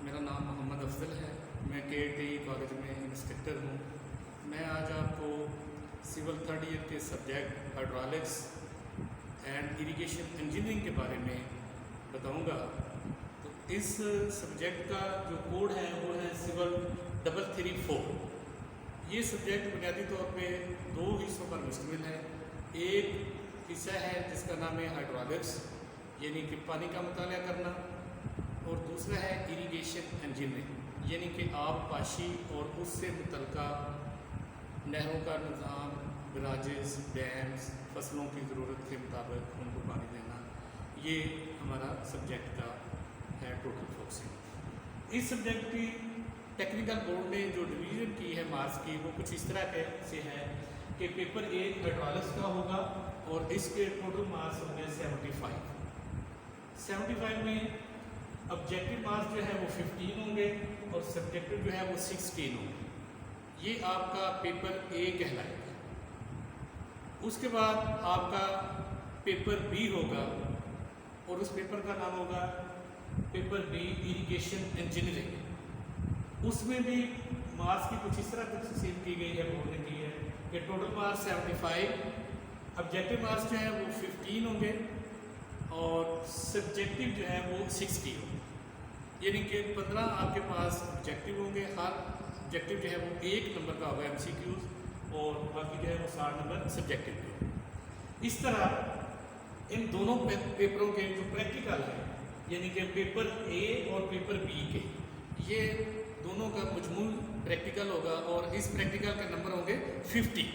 میرا نام محمد افضل ہے، میں KIT کالج میں انسٹرکٹر ہوں۔ میں آج آپ کو سول تھرڈ ایئر کے سبجیکٹ ہائیڈرالکس اینڈ اریگیشن انجینئرنگ کے بارے میں بتاؤں گا۔ تو اس سبجیکٹ کا جو کوڈ ہے وہ ہے سول 334۔ یہ سبجیکٹ بنیادی طور پہ دو حصوں پر مشتمل ہے۔ ایک حصہ ہے جس کا نام ہے ہائیڈرالکس، یعنی کہ پانی کا مطالعہ کرنا، اور دوسرا ہے اریگیشن انجینئرنگ، یعنی کہ آب پاشی اور اس سے متعلقہ نہروں کا نظام، براجز، ڈیمز، فصلوں کی ضرورت کے مطابق ان کو پانی دینا۔ یہ ہمارا سبجیکٹ کا ہے ٹوٹل فوکسنگ۔ اس سبجیکٹ کی ٹیکنیکل بورڈ نے جو ڈویژن کی ہے مارکس کی، وہ کچھ اس طرح سے ہے کہ پیپر ایک ہائیڈرالکس کا ہوگا اور اس کے ٹوٹل مارکس ہوں گے 75 میں آبجیکٹیو مارکس جو ہے وہ 15 ہوں گے اور سبجیکٹیو جو ہے وہ 16 ہوں گے۔ یہ آپ کا پیپر اے کہلائے گا۔ اس کے بعد آپ کا پیپر بی ہوگا اور اس پیپر کا نام ہوگا پیپر بی اریگیشن انجینئرنگ۔ اس میں بھی مارکس کی کچھ اس طرح تقسیم کی گئی ہے، بورڈ نے کی ہے کہ ٹوٹل مارکس 75، آبجیکٹیو مارکس جو ہے وہ 15 ہوں گے اور سبجیکٹیو جو ہے وہ 60 ہوں گے، یعنی کہ 15 آپ کے پاس آبجیکٹیو ہوں گے۔ ہر آبجیکٹیو جو ہے وہ 1 نمبر کا ہوگا MCQs، اور باقی جو ہے وہ 60 نمبر سبجیکٹیو کے۔ اس طرح ان دونوں پیپروں کے جو پریکٹیکل ہے، یعنی کہ پیپر اے اور پیپر بی کے، یہ دونوں کا مجموع پریکٹیکل ہوگا اور اس پریکٹیکل کے نمبر ہوں گے 50۔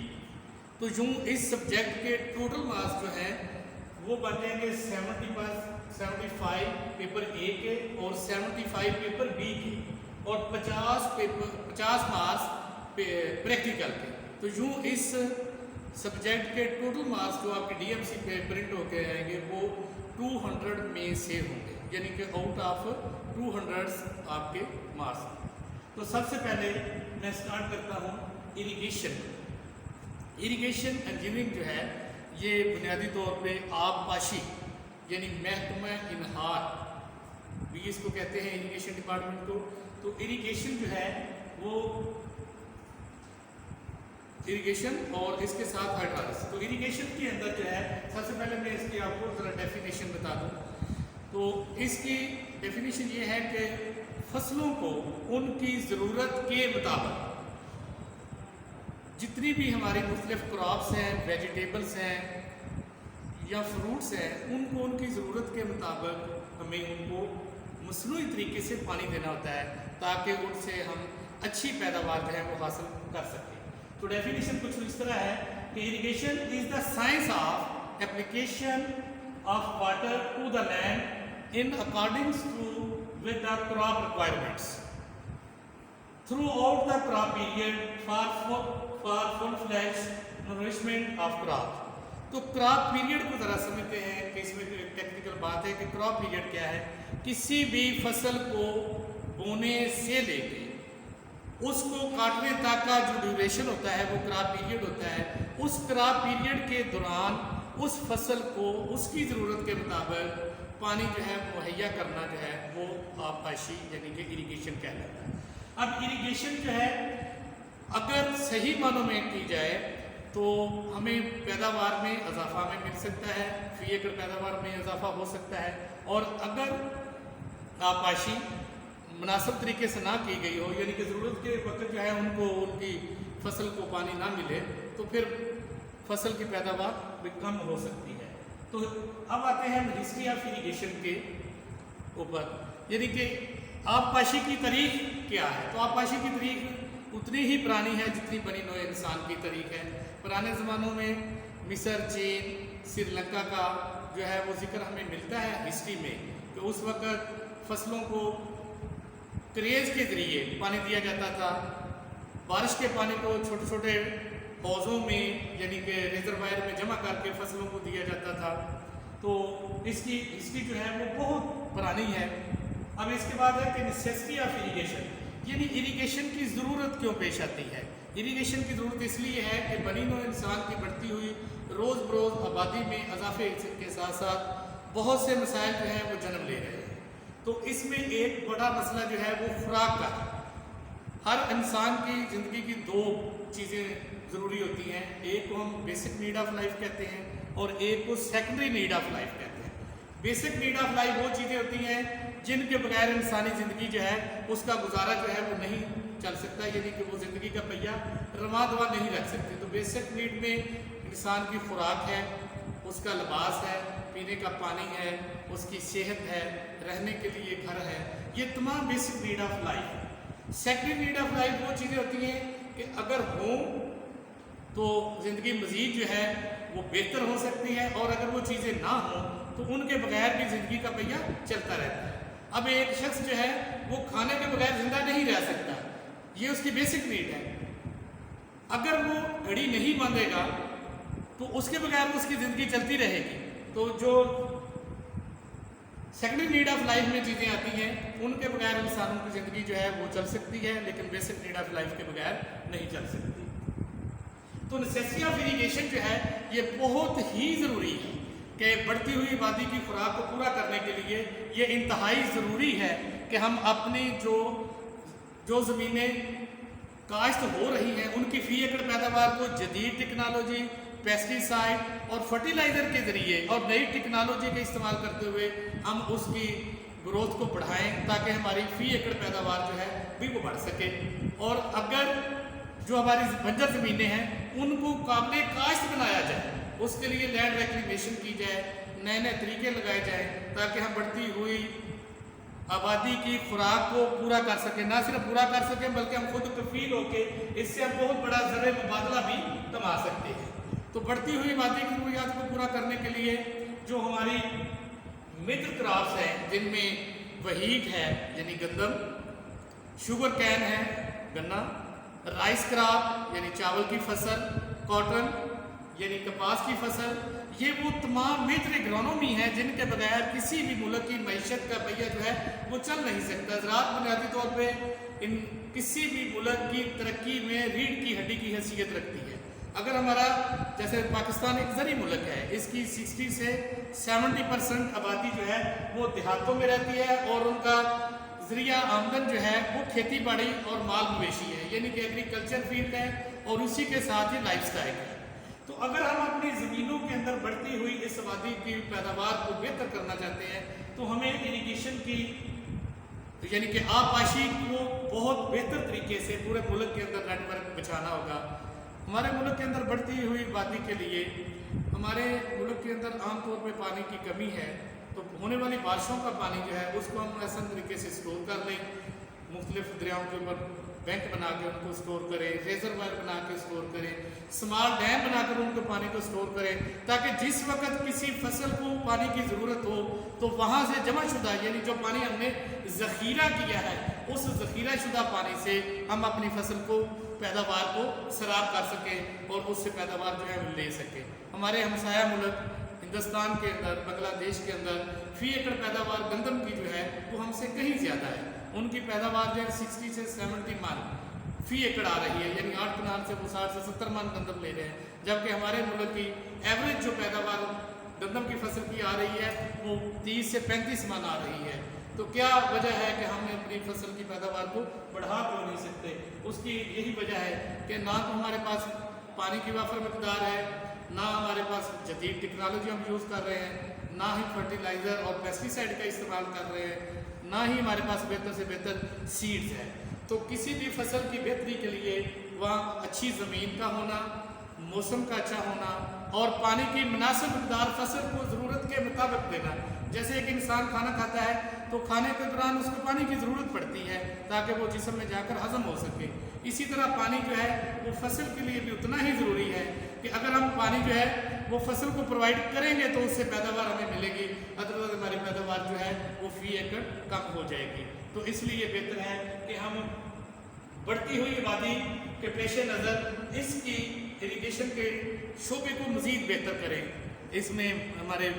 تو یوں اس سبجیکٹ کے ٹوٹل مارکس جو ہیں وہ بن جائیں گے 75 پیپر اے کے اور 75 پیپر بی کے، اور 50 مارکس پریکٹیکل کے۔ تو یوں اس سبجیکٹ کے ٹوٹل مارکس جو آپ کے DMC پہ پرنٹ ہو کے آئیں گے وہ 200 میں سے ہوں گے، یعنی کہ آؤٹ آف 200 آپ کے مارکس ہوں گے۔ تو سب سے پہلے میں سٹارٹ کرتا ہوں اریگیشن انجینئرنگ جو ہے یہ بنیادی طور پہ آب پاشی یعنی محکمہ انہار بھی اس کو کہتے ہیں، اریگیشن ڈپارٹمنٹ کو۔ تو اریگیشن جو ہے وہ اریگیشن اور اس کے ساتھ ہائیڈرالکس۔ تو اریگیشن کے اندر جو ہے سب سے پہلے میں اس کی آپ کو ذرا ڈیفینیشن بتا دوں۔ تو اس کی ڈیفینیشن یہ ہے کہ فصلوں کو ان کی ضرورت کے مطابق جتنی بھی ہماری مختلف کراپس ہیں، ویجیٹیبلس ہیں یا فروٹس ہیں، ان کو ان کی ضرورت کے مطابق ہمیں ان کو مصنوعی طریقے سے پانی دینا ہوتا ہے تاکہ ان سے ہم اچھی پیداوار جو ہے وہ حاصل کر سکیں۔ تو ڈیفینیشن کچھ اس طرح ہے کہ irrigation is the science of application of water to the land in accordance to with the crop requirements throughout the crop period for full fledged nourishment of crop. تو کراپ پیریڈ کو ذرا سمجھتے ہیں کہ اس میں technical بات ہے کہ کراپ پیریڈ کیا ہے۔ کسی بھی فصل کو بونے سے لے کے اس کو کاٹنے تک کا جو ڈیوریشن ہوتا ہے وہ کراپ پیریڈ ہوتا ہے۔ اس کراپ پیریڈ کے دوران اس فصل کو اس کی ضرورت کے مطابق پانی جو ہے مہیا کرنا جو ہے وہ آب پاشی یعنی کہ اریگیشن کہلاتا ہے۔ اب اریگیشن جو ہے اگر صحیح معنوں میں کی جائے تو ہمیں پیداوار میں اضافہ میں مل سکتا ہے، فی ایکڑ پیداوار میں اضافہ ہو سکتا ہے، اور اگر آب پاشی مناسب طریقے سے نہ کی گئی ہو، یعنی کہ ضرورت کے وقت جو ہے ان کو ان کی فصل کو پانی نہ ملے، تو پھر فصل کی پیداوار بھی کم ہو سکتی ہے۔ تو اب آتے ہیں ہسٹری آف اریگیشن کے اوپر، یعنی کہ آب پاشی کی تاریخ کیا ہے۔ تو آب پاشی کی تاریخ اتنی ہی پرانی ہے جتنی بنی نوع انسان کی تاریخ ہے۔ پرانے زمانوں میں مصر، چین، سری لنکا کا جو ہے وہ ذکر ہمیں ملتا ہے ہسٹری میں کہ اس وقت فصلوں کو کریز کے ذریعے پانی دیا جاتا تھا۔ بارش کے پانی کو چھوٹے چھوٹے حوضوں میں یعنی کہ ریزروائر میں جمع کر کے فصلوں کو دیا جاتا تھا۔ تو اس کی ہسٹری جو ہے وہ بہت پرانی ہے۔ اب اس کے بعد ہے کہ نیسیسٹی آف اریگیشن، یعنی اریگیشن کی ضرورت کیوں پیش آتی ہے۔ اریگیشن کی ضرورت اس لیے ہے کہ بنی نوع انسان کی بڑھتی ہوئی روز بروز آبادی میں اضافے کے ساتھ ساتھ بہت سے مسائل جو ہیں وہ جنم لے رہے ہیں۔ تو اس میں ایک بڑا مسئلہ جو ہے وہ خوراک کا ہے۔ ہر انسان کی زندگی کی دو چیزیں ضروری ہوتی ہیں، ایک کو ہم بیسک نیڈ آف لائف کہتے ہیں اور ایک کو سیکنڈری نیڈ آف لائف کہتے ہیں۔ بیسک نیڈ آف لائف وہ چیزیں ہوتی ہیں جن کے بغیر انسانی زندگی جو ہے اس کا گزارا جو ہے وہ نہیں چل سکتا، یعنی کہ وہ زندگی کا پہیہ رواں دواں نہیں رکھ سکتے۔ تو بیسک نیڈ میں انسان کی خوراک ہے، اس کا لباس ہے، پینے کا پانی ہے، اس کی صحت ہے، رہنے کے لیے گھر ہے، یہ تمام basic need of life. Secondary need of life وہ چیزیں ہوتی ہیں کہ اگر ہوں تو زندگی مزید جو ہے وہ بہتر ہو سکتی ہے، اور اگر وہ چیزیں نہ ہوں تو ان کے بغیر بھی زندگی کا پہیہ چلتا رہتا ہے۔ اب ایک شخص جو ہے وہ کھانے کے بغیر زندہ نہیں رہ سکتا، یہ اس کی بیسک نیڈ ہے۔ اگر وہ گھڑی نہیں باندھے گا تو اس کے بغیر اس کی زندگی چلتی رہے گی۔ تو جو سیکنڈری نیڈ آف لائف میں چیزیں آتی ہیں ان کے بغیر انسانوں کی زندگی جو ہے وہ چل سکتی ہے، لیکن بیسک نیڈ آف لائف کے بغیر نہیں چل سکتی۔ تو نیسیسٹی آف ایریگیشن جو ہے یہ بہت ہی ضروری ہے کہ بڑھتی ہوئی آبادی کی خوراک کو پورا کرنے کے لیے یہ انتہائی ضروری ہے کہ ہم اپنی جو زمینیں کاشت ہو رہی ہیں ان کی فی ایکڑ پیداوار کو جدید ٹیکنالوجی، پیسٹی سائڈ اور فرٹیلائزر کے ذریعے اور نئی ٹیکنالوجی کا استعمال کرتے ہوئے ہم اس کی گروتھ کو بڑھائیں تاکہ ہماری فی ایکڑ پیداوار جو ہے بھی وہ بڑھ سکے۔ اور اگر جو ہماری بنجر زمینیں ہیں ان کو قابل کاشت بنایا جائے، اس کے لیے لینڈ ریکلیمیشن کی جائے، نئے نئے طریقے لگائے جائیں تاکہ ہم بڑھتی ہوئی آبادی کی خوراک کو پورا کر سکیں، نہ صرف پورا کر سکیں بلکہ ہم خود کفیل ہو کے اس سے ہم بہت بڑا زر مبادلہ بھی کما سکتے ہیں۔ تو بڑھتی ہوئی آبادی کی ضروریات کو پورا کرنے کے لیے جو ہماری متر کراپس ہیں جن میں وہیٹ ہے یعنی گندم، شوگر کین ہے گنا، رائس کراپ یعنی چاول کی فصل، کاٹن یعنی کپاس کی فصل، یہ وہ تمام میجر اگرونومی ہیں جن کے بغیر کسی بھی ملک کی معیشت کا پہیہ جو ہے وہ چل نہیں سکتا۔ زراعت بنیادی طور پہ کسی بھی ملک کی ترقی میں ریڑھ کی ہڈی کی حیثیت رکھتی ہے۔ اگر ہمارا جیسے پاکستان ایک زرعی ملک ہے، اس کی 60 سے 70% آبادی جو ہے وہ دیہاتوں میں رہتی ہے اور ان کا ذریعہ آمدن جو ہے وہ کھیتی باڑی اور مال مویشی ہے، یعنی کہ ایگریکلچر فیلڈ ہے اور اسی کے ساتھ ہی لائف سٹائل ہے۔ تو اگر ہم اپنی زمینوں کے اندر بڑھتی ہوئی اس آبادی کی پیداوار کو بہتر کرنا چاہتے ہیں تو ہمیں اریگیشن کی یعنی کہ آبپاشی کو بہت بہتر طریقے سے پورے ملک کے اندر نیٹ ورک بچھانا ہوگا۔ ہمارے ملک کے اندر بڑھتی ہوئی آبادی کے لیے ہمارے ملک کے اندر عام طور پہ پانی کی کمی ہے، تو ہونے والی بارشوں کا پانی جو ہے اس کو ہم ایسا طریقے سے اسٹور کر لیں، مختلف دریاؤں کے اوپر بینک بنا کے ان کو اسٹور کریں، ریزروائر بنا کے اسٹور کریں، اسمال ڈیم بنا کر ان کو پانی کو اسٹور کریں تاکہ جس وقت کسی فصل کو پانی کی ضرورت ہو تو وہاں سے جمع شدہ یعنی جو پانی ہم نے ذخیرہ کیا ہے اس ذخیرہ شدہ پانی سے ہم اپنی فصل کو پیداوار کو سراب کر سکیں اور اس سے پیداوار جو ہے وہ لے سکیں۔ ہمارے ہمسایہ ملک ہندوستان کے اندر، بنگلہ دیش کے اندر فی ایکڑ پیداوار گندم کی جو ہے وہ ہم سے کہیں زیادہ ہے۔ ان کی پیداوار جو ہے 60 سے 70 من فی ایکڑ آ رہی ہے، یعنی 8 کنال سے وہ 60 سے 70 من گندم لے رہے ہیں، جبکہ ہمارے ملک کی ایوریج جو پیداوار گندم کی فصل کی آ رہی ہے وہ 30 سے 35 من آ رہی ہے۔ تو کیا وجہ ہے کہ ہم اپنی فصل کی پیداوار کو بڑھا کیوں نہیں سکتے؟ اس کی یہی وجہ ہے کہ نہ تو ہمارے پاس پانی کی وافر مقدار ہے، نہ ہمارے پاس جدید ٹیکنالوجی ہم یوز کر رہے ہیں، نہ ہی فرٹیلائزر اور پیسٹی سائڈ کا استعمال کر رہے ہیں، نہ ہی ہمارے پاس بہتر سے بہتر سیڈز ہیں۔ تو کسی بھی فصل کی بہتری کے لیے وہاں اچھی زمین کا ہونا، موسم کا اچھا ہونا اور پانی کی مناسب مقدار فصل کو ضرورت کے مطابق دینا۔ جیسے ایک انسان کھانا کھاتا ہے تو کھانے کے دوران اس کو پانی کی ضرورت پڑتی ہے تاکہ وہ جسم میں جا کر ہضم ہو سکے۔ اسی طرح پانی جو ہے وہ فصل کے لیے بھی اتنا ہی ضروری ہے کہ اگر ہم پانی جو ہے وہ فصل کو پرووائڈ کریں گے تو اس سے پیداوار ہمیں ملے گی، ادروائز ہماری پیداوار جو ہے وہ فی ایکڑ کم ہو جائے گی۔ تو اس لیے بہتر ہے کہ ہم بڑھتی ہوئی آبادی کے پیش نظر اس کی اریگیشن کے شعبے کو مزید بہتر کریں۔ اس میں ہمارے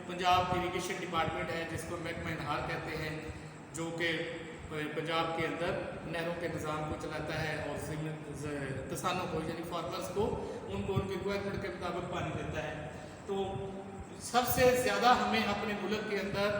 پنجاب اریگیشن ڈپارٹمنٹ ہے جس کو محکمہ انہار کہتے ہیں، جو کہ پنجاب کے اندر نہروں کے نظام کو چلاتا ہے اور کسانوں کو یعنی فارمرز کو ان کی ریکوائرمنٹ کے مطابق پانی دیتا ہے۔ تو سب سے زیادہ ہمیں اپنے ملک کے اندر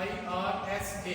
IRSA,